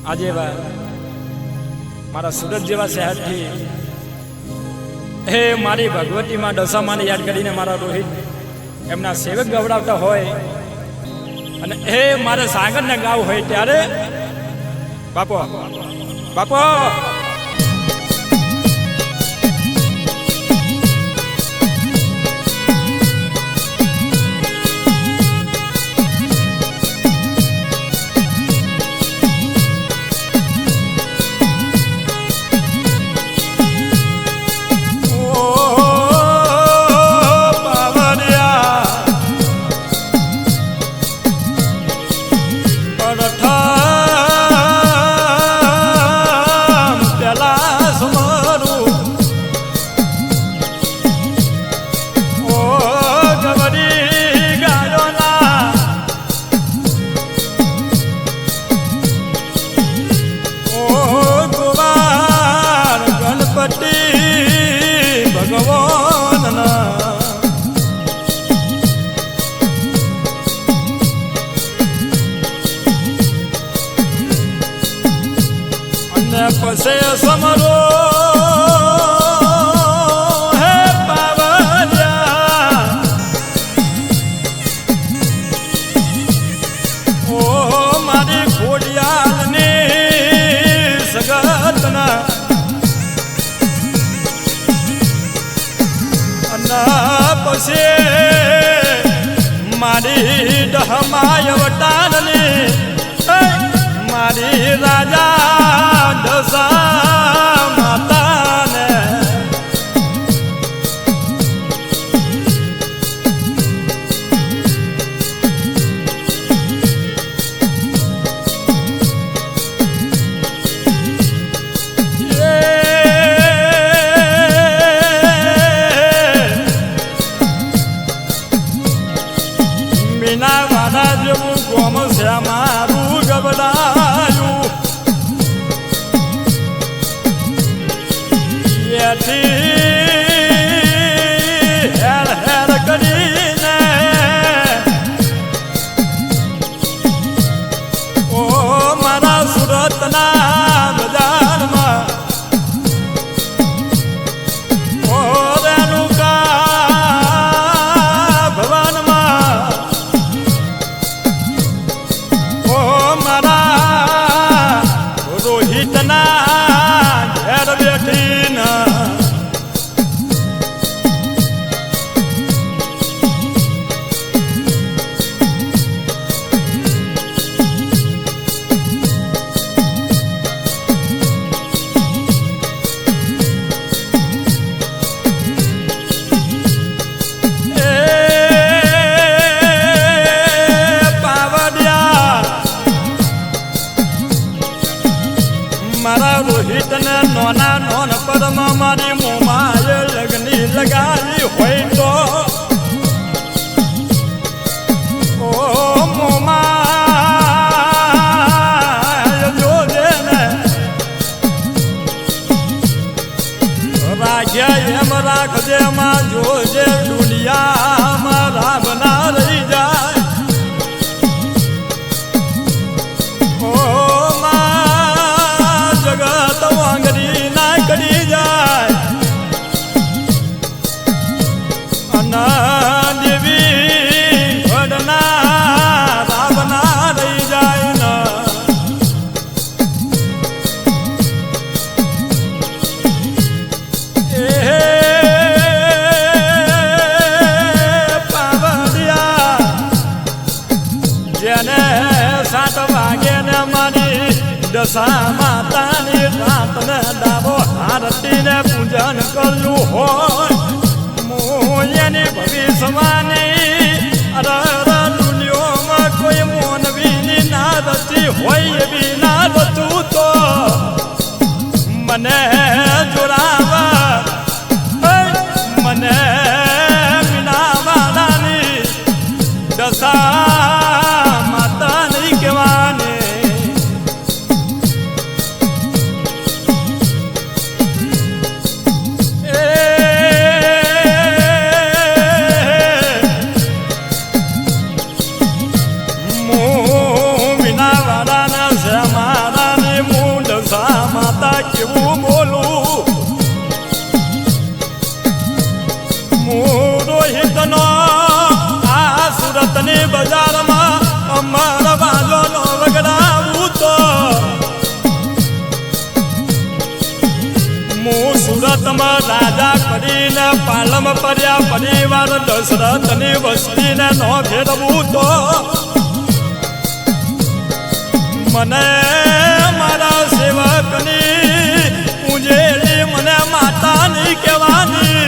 આજે મારા સુરત જેવા શહેરથી હે મારી ભગવતીમાં દશામાને યાદ કરીને મારા રોહિત એમના સેવક ગવડાવતા હોય અને હે મારે સાગરને ગાવ હોય ત્યારે બાપો બાપો પસે સમરો હે પાવલિયા ઓ મારી ખોડિયાલની સગતના અના પસે મારી દહમાય વટાનની મારી રાજા દશા માતાને મીના વાડા જેવું ગોમ છે મારું ગબડાયું હેર હેર કરીને ઓ મારા સુરતના બજારમાં ઓ રેણુકા ભવનમાં ઓ મારા રોહિતના ઘેર બેઠીના મારા રોહિતને નોના નોન પદમાં મારી મોમાએ લગની લગાવી હોય તો ઓ મોમા જોજે ને રાખ્યા એમ રાખજે માં જોજે દુનિયામાં રામ ના રહી જાય અંગરી ના કરી જાય અના દેવી ઘડના રાવના રહી જાય એ પાવડિયા જેને 7 વાગે ને મારી દશા માતાની રાતને દાવો આરતીને પૂજન કર્યું હોય મોયની ભવિષ્યવાની અરર દુનિયામાં કોઈ મોનવીની ના રચી હોય એવી ના રચું તો મને જોડાવા મને મીનાવાડાની દશા માતાની કહેવાની સુરતમાં રાજા કરીને પાલમ પડ્યા પરિવાર દશરથની વસ્તીને ન ફેરવું તો મને મારા સેવકની પૂજેલી મને માતાની કહેવાની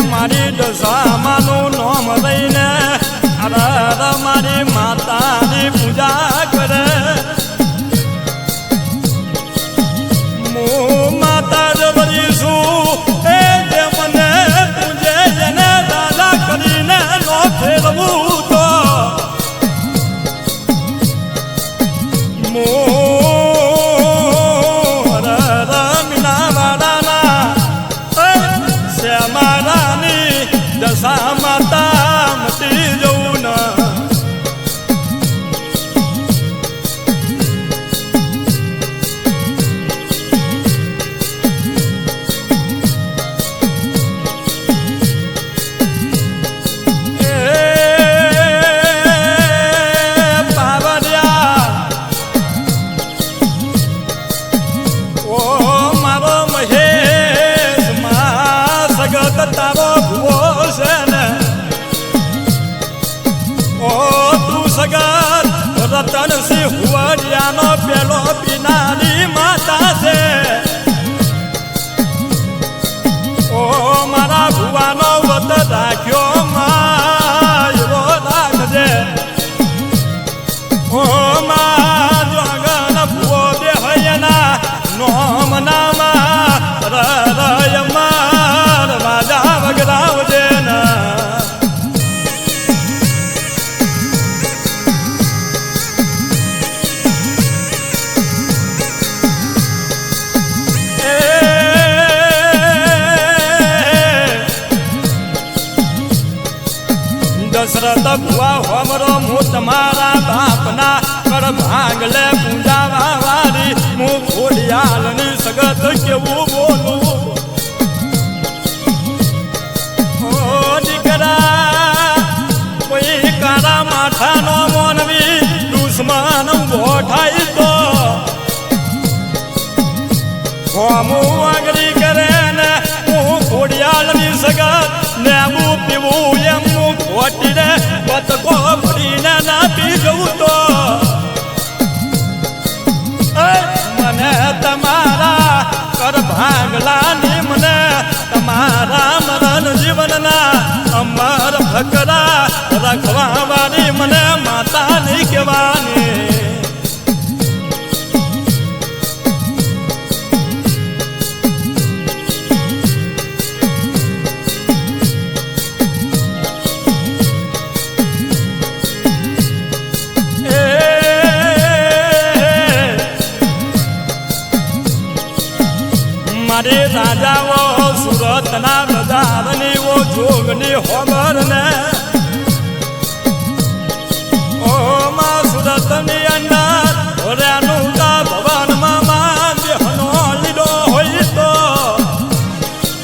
મારી દશામાનું નામ લઈને અરે મારી માતાની પૂજા કરે હું માતા જબરીશું એ જે મને પૂજે એને દાદા કરીને નો ફેરવું તો દશા માતા મટી જવું પાવરિયા ઓ મારો મહેશ માં સગત તારો ભૂવો સગત રતનસિંહ હુવડિયાનો પેલો પિનારી માતા છે ઓ મારા ભુવાનો વત રાખ્યો માં એવો રાખજે ઓ માં જોગન ભુવો દેહયના નોમ નામા રય માર રાજા વગરાવજે ના દશરથ ભુવા હોમરો હું તમારા બાપના કર ભાંગલે પૂજાવા વાળી હું ખોડિયાલની સગત કેવું બોલું ઓ દીકરા કોઈ કારા માથાનો મોનવી દુશ્મન ઉભો થાય તો હોમું આગળી કરે ને હું ખોડિયાલની સગત નેવું પીવું એમ ખોટી રે બતકો ભરીને ના પી જવું તો મને તમારા કર ભાંગલાની મને તમારા મરણ જીવનના અમર ફકરા રખવા વાળી મને માતાની કહેવાની મારે રાજાઓ સુરતના બજારની ઓ જોગની ખબર ને ઓ માં સુરતની અંદર